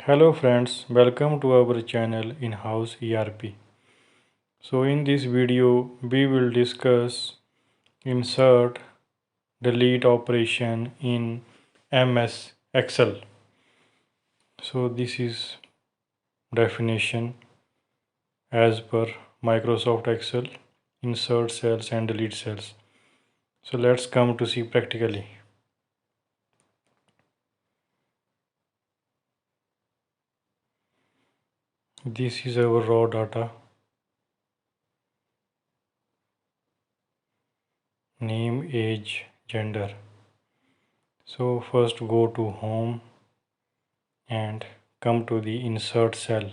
Hello friends, welcome to our channel Inhouse ERP. So in this video we will discuss insert delete operation in MS Excel. So this is definition as per Microsoft Excel, insert cells and delete cells. So let's come to see practically. This is our raw data, name, age, gender. So first go to home and come to the insert cell.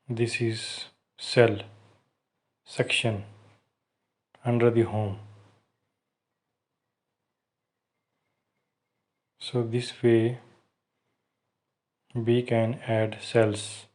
This is cell section under the home. So this way we can add cells.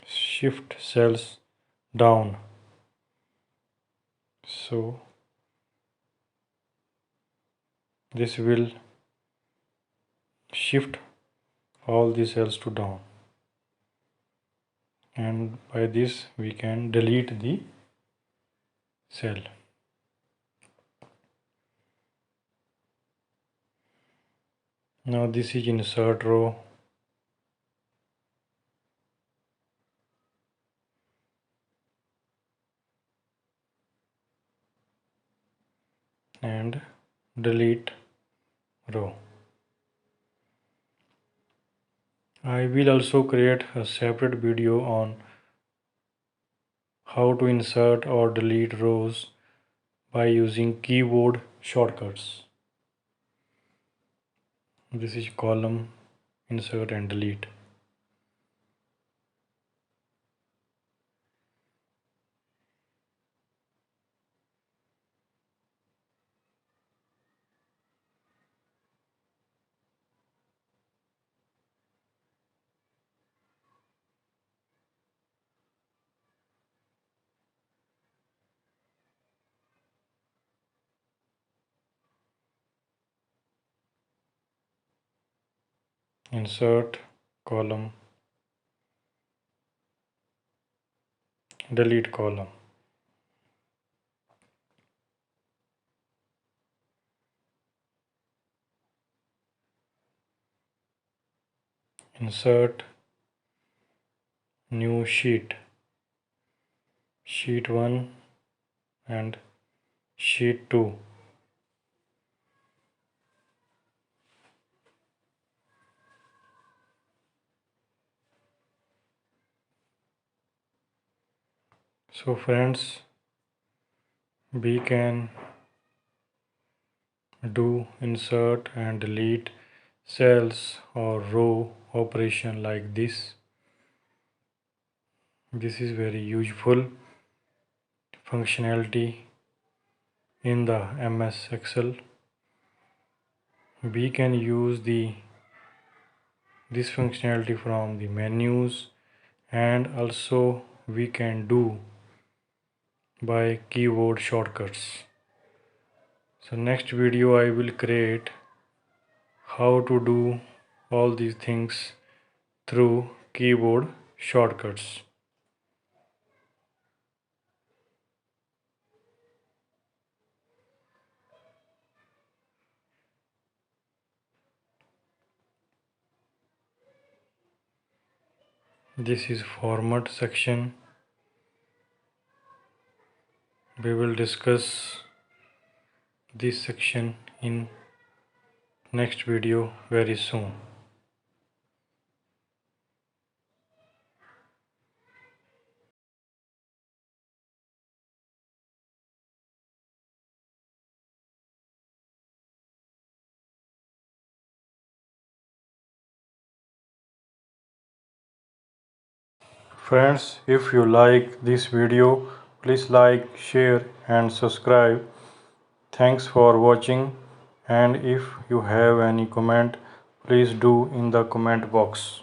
Shift cells down. So this will shift all the cells to down, and by this we can delete the cell. Now this is insert row. And delete row. I will also create a separate video on how to insert or delete rows by using keyboard shortcuts. This is column, insert and delete. Insert column, delete column. Insert new sheet, sheet 1 and sheet 2. So friends, we can do insert and delete cells or row operation like this. This is very useful functionality in the MS Excel. We can use this functionality from the menus, and also we can do by keyboard shortcuts. So next video I will create how to do all these things through keyboard shortcuts. This is format section. We will discuss this section in next video very soon. Friends, if you like this video, please like, share and subscribe. Thanks for watching, and if you have any comment, please do in the comment box.